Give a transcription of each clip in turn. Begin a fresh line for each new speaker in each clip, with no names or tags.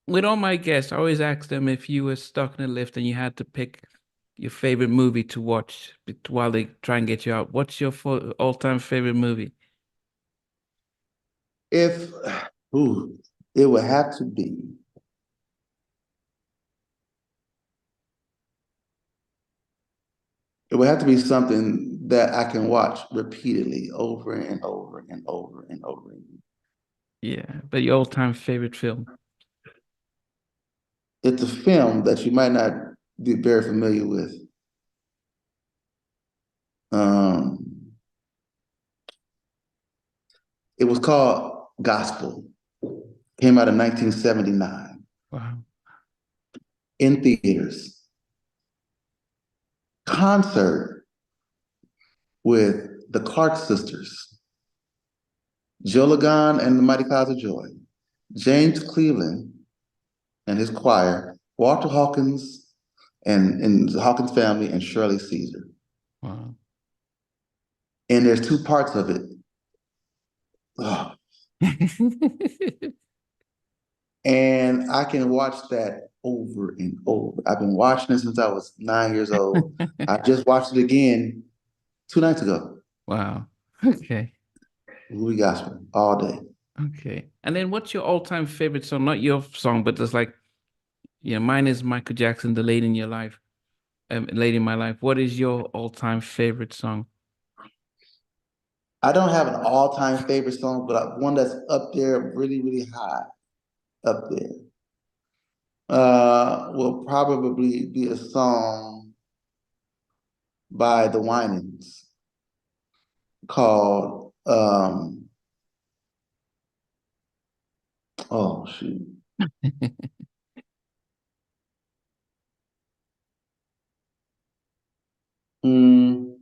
with all my guests, I always ask them if you were stuck in a lift and you had to pick your favorite movie to watch while they try and get you out. What's your all-time favorite movie?
If ooh, it would have to be, it would have to be something that I can watch repeatedly over and over and over and over again.
Yeah, but your all-time favorite film.
It's a film that you might not be very familiar with. Um, it was called Gospel. Came out in 1979
Wow.
in theaters. Concert with the Clark sisters, Joe Lagan and the Mighty Clouds of Joy, James Cleveland and his choir, Walter Hawkins and the Hawkins family, and Shirley Caesar.
Wow.
And there's two parts of it. Oh, and I can watch that over and over. I've been watching it since I was 9 years old. I just watched it again 2 nights ago.
Wow. Okay.
Louis Gospel all day.
Okay. And then what's your all-time favorite song? Not your song, but just like, mine is Michael Jackson, The Lady in Your Life, Lady in My Life. What is your all-time favorite song?
I don't have an all-time favorite song, but one that's up there, really, really high up there. Will probably be a song by the Winans called oh shoot. Mm,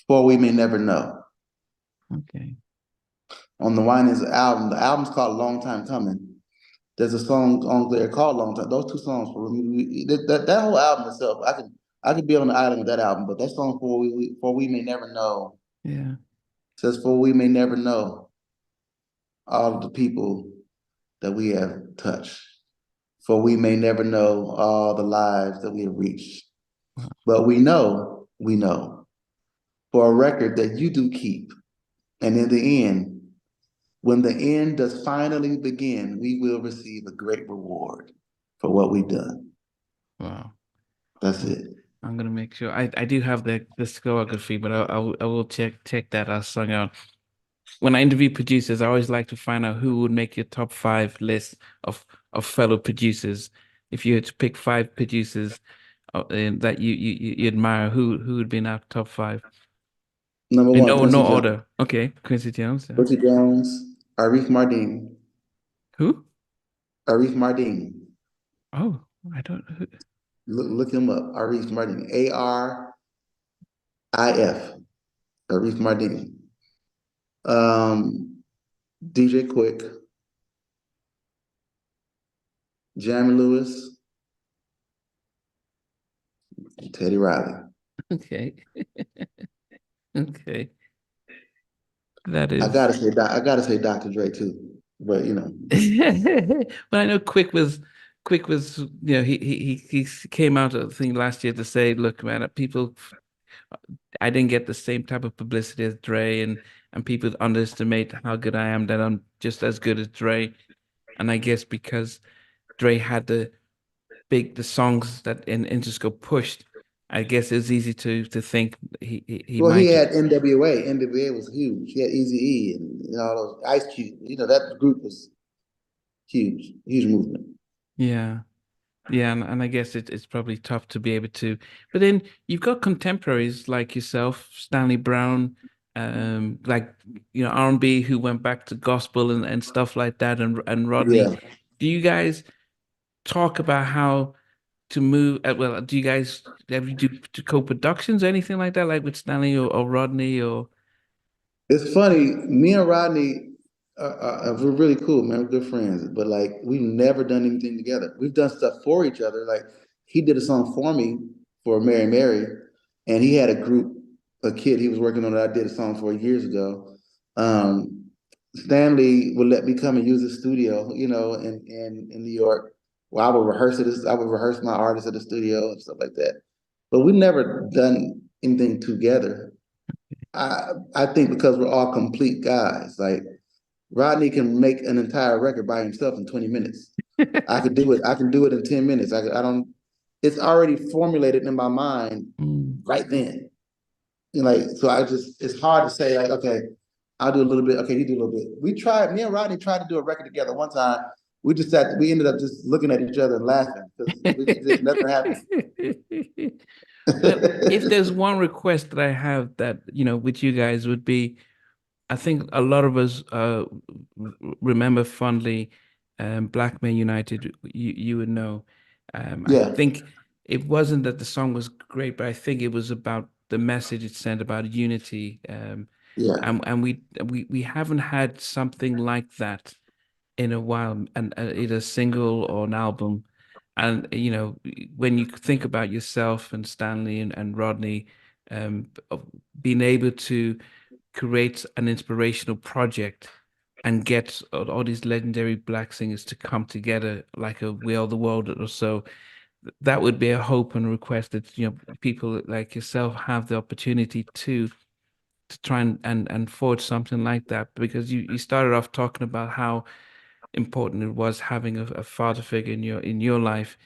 For We May Never Know.
Okay.
On the Winans album, the album's called Long Time Coming. There's a song on there called Long Time. Those two songs for me, that whole album itself, I could be on the island with that album, but that song For We May Never Know
Yeah.
says For we may never know all of the people that we have touched. For we may never know all the lives that we have reached.
Wow.
But we know for a record that you do keep. And in the end, when the end does finally begin, we will receive a great reward for what we've done.
Wow.
That's
I'm,
it.
I'm gonna make sure. I do have the discography, but I will check that as song out. When I interview producers, I always like to find out who would make your top five list of fellow producers. If you had to pick five producers that you admire, who would be in that top five?
Number
In
one,
no
Quincy Jones.
order. Okay, Quincy Jones. Yeah.
Quincy Jones, Arif Mardin.
Who?
Arif Mardin.
Oh, I don't.
Look him up. Arif Mardin. Arif. Arif Mardin. DJ Quick, Jamie Lewis, Teddy Riley.
Okay, okay. That
I
is.
gotta say, I gotta say Dr. Dre too, but you know,
But I know Quick was he came out I think last year to say, look, man, people I didn't get the same type of publicity as Dre, and people underestimate how good I am, that I'm just as good as Dre. And I guess because Dre had the songs that in Interscope pushed, I guess it's easy to think he
well, he
might
had NWA. NWA was huge. He had Easy E and all those Ice Cube. You know, that group was huge, huge movement.
yeah. Yeah, and I guess it's probably tough to be able to, but then you've got contemporaries like yourself, Stanley Brown, like R&B, who went back to gospel and stuff like that, and Rodney.
Yeah.
Do you guys talk about how to move? Well, do you guys have you do co-productions or anything like that, like with Stanley or Rodney or?
It's funny. Me and Rodney we're really cool, man. We're good friends, but like we've never done anything together. We've done stuff for each other. Like he did a song for me for Mary Mary, and he had a group, a kid he was working on that I did a song for years ago. Um, Stanley would let me come and use the studio, in New York. Well, I would rehearse my artists at the studio and stuff like that. But we never done anything together. I think because we're all complete guys. Like Rodney can make an entire record by himself in 20 minutes. I could do it. I can do it in 10 minutes. I don't. It's already formulated in my mind right then. So it's hard to say like, okay, I'll do a little bit. Okay, you do a little bit. Me and Rodney tried to do a record together one time. We ended up just looking at each other and laughing because it just never happened.
Well, if there's one request that I have that, with you guys would be, I think a lot of us remember fondly Black Men United. You would know. I
Yeah,
think it wasn't that the song was great, but I think it was about the message it sent about unity.
yeah,
And we haven't had something like that in a while, and either a single or an album. And when you think about yourself and Stanley and Rodney, of being able to create an inspirational project and get all these legendary black singers to come together like a We Are the World or so, that would be a hope and request that people like yourself have the opportunity to try and forge something like that, because you started off talking about how important it was having a father figure in your life,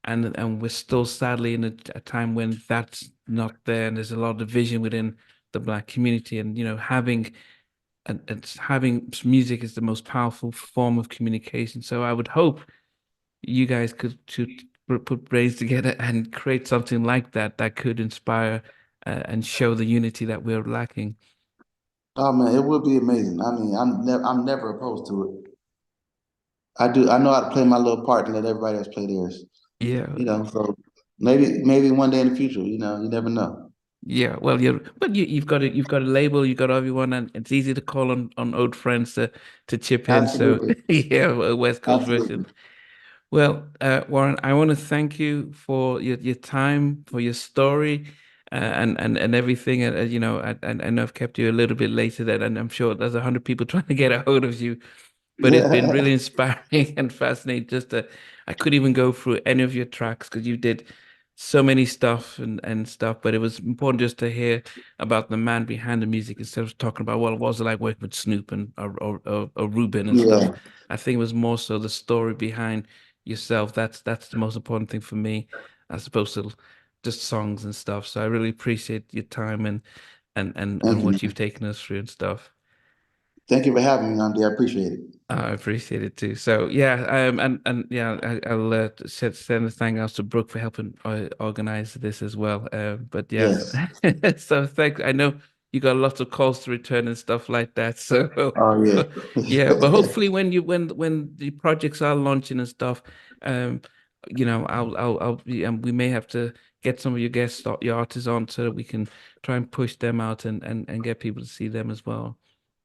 and we're still sadly in a time when that's not there, and there's a lot of division within the black community, and having music is the most powerful form of communication. So I would hope you guys could put brains together and create something like that that could inspire and show the unity that we're lacking.
oh man, it would be amazing. I mean, I'm never opposed to it. I know how to play my little part and let everybody else play theirs.
Yeah,
So maybe one day in the future, you never know.
yeah. Well, you've got a label, you've got everyone, and it's easy to call on old friends to chip in. So
Absolutely.
yeah, a West Coast version.
Absolutely.
Well, Warryn, I want to thank you for your time, for your story, and everything. I know I've kept you a little bit later than, and I'm sure there's 100 people trying to get a hold of you. But it's been really inspiring and fascinating. I couldn't even go through any of your tracks because you did so many stuff and stuff. But it was important just to hear about the man behind the music instead of talking about, well, what was it like working with Snoop and or Ruben and stuff.
Yeah.
I think it was more so the story behind yourself. That's the most important thing for me, as opposed to just songs and stuff. So I really appreciate your time and
Thank you,
what you've
man.
taken us through and stuff.
Thank you for having me, Andy. I appreciate it.
I appreciate it too. So yeah, and yeah, I'll send a thank out to Brooke for helping organize this as well. But yeah,
Yes.
so thanks. I know you got lots of calls to return and stuff like that. So
Oh yeah.
yeah, but hopefully when the projects are launching and stuff, um, we may have to get some of your guests, your artists on, so that we can try and push them out and get people to see them as well.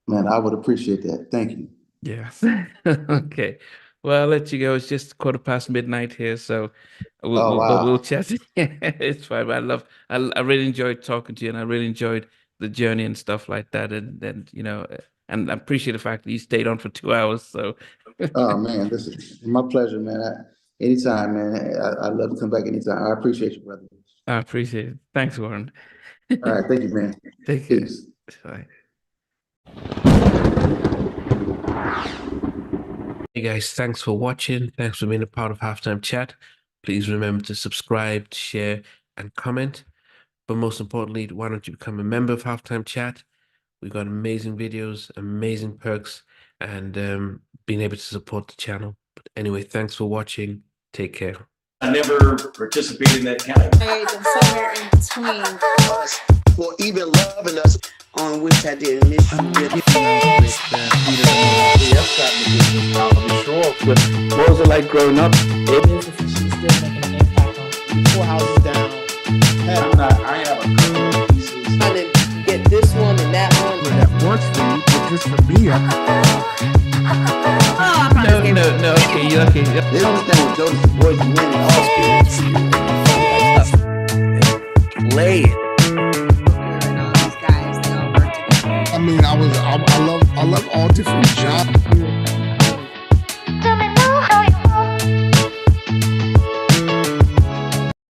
Man, I would appreciate that. Thank you.
Yes. Okay. Well, I'll let you go. It's just quarter past midnight here, so
Oh
but we'll
wow.
chat. It's fine. I really enjoyed talking to you, and I really enjoyed the journey and stuff like that. And I appreciate the fact that you stayed on for 2 hours. So
Oh man, listen, my pleasure, man. Anytime, man. I'd love to come back anytime. I appreciate you, brother.
I appreciate it. Thanks, Warren.
All right, thank you, man.
Take care.
Peace.
Bye. Hey guys, thanks for watching. Thanks for being a part of Halftime Chat. Please remember to subscribe, share, and comment. But most importantly, why don't you become a member of Halftime Chat? We've got amazing videos, amazing perks, and being able to support the channel. But anyway, thanks for watching. Take care.
I never participated in that kind of.
And somewhere in between
us or even loving us, on which I didn't miss you with.
What was it like growing up?
She's still making an impact on 4 houses down.
I have a couple of pieces.
trying to get this one and that one.
That works for you, but just for me,
No. Okay.
They don't understand what Jonas boys and men all
Play it.
And all these guys, they all work together.
I mean, I love I love all different genres.